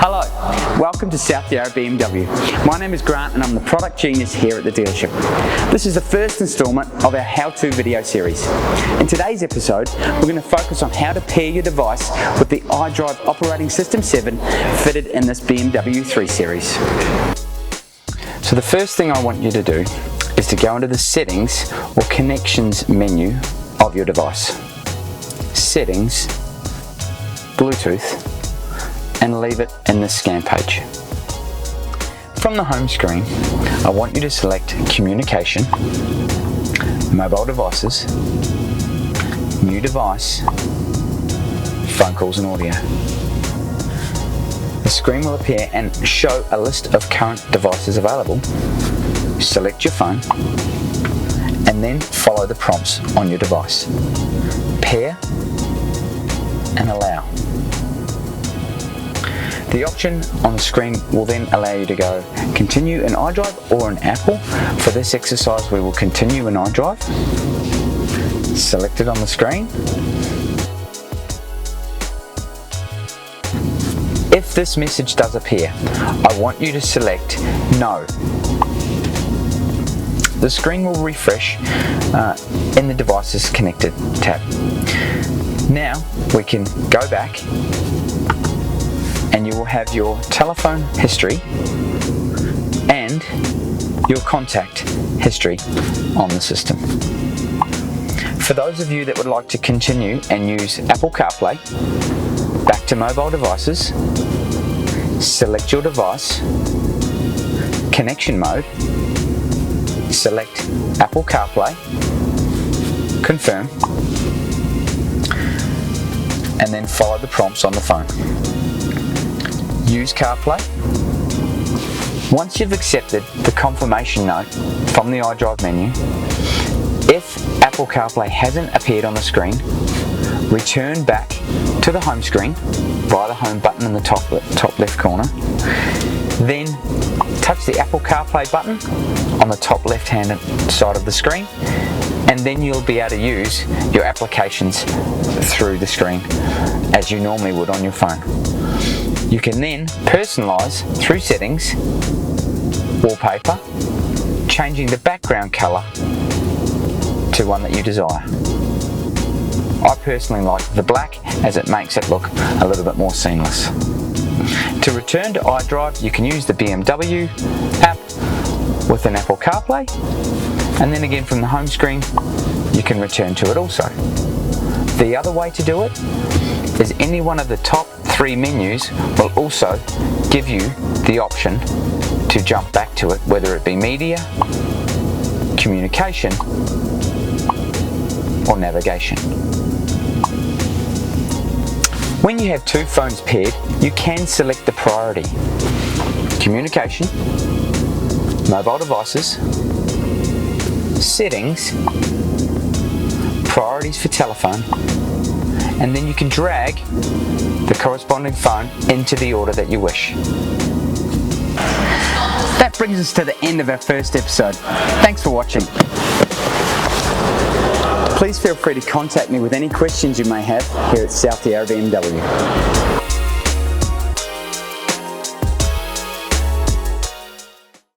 Hello, welcome to South Yarra BMW. My name is Grant and I'm the product genius here at the dealership. This is the first instalment of our how-to video series. In today's episode, we're going to focus on how to pair your device with the iDrive operating system 7 fitted in this BMW 3 Series. So the first thing I want you to do is to go into the settings or connections menu of your device. Settings, Bluetooth, and leave it in the scan page. From the home screen, I want you to select Communication, Mobile Devices, New Device, Phone Calls and Audio. The screen will appear and show a list of current devices available. Select your phone and then follow the prompts on your device. Pair and allow. The option on the screen will then allow you to go continue in iDrive or in Apple. For this exercise we will continue in iDrive. Select it on the screen. If this message does appear, I want you to select No. The screen will refresh in the Devices Connected tab. Now we can go back and you will have your telephone history and your contact history on the system. For those of you that would like to continue and use Apple CarPlay, back to mobile devices, select your device, connection mode, select Apple CarPlay, confirm, and then follow the prompts on the phone. Use CarPlay. Once you've accepted the confirmation note from the iDrive menu, if Apple CarPlay hasn't appeared on the screen, return back to the home screen via the home button in the top left corner. Then touch the Apple CarPlay button on the top left hand side of the screen, and then you'll be able to use your applications through the screen as you normally would on your phone. You can then personalize through settings, wallpaper, changing the background color to one that you desire. I personally like the black as it makes it look a little bit more seamless. To return to iDrive, you can use the BMW app with an Apple CarPlay, and then again from the home screen you can return to it also. The other way to do it is any one of the top 3 menus will also give you the option to jump back to it, whether it be media, communication, or navigation. When you have 2 phones paired, you can select the priority. Communication, mobile devices, settings, priorities for telephone, and then you can drag the corresponding phone into the order that you wish. That brings us to the end of our first episode. Thanks for watching. Please feel free to contact me with any questions you may have here at South Yarra BMW.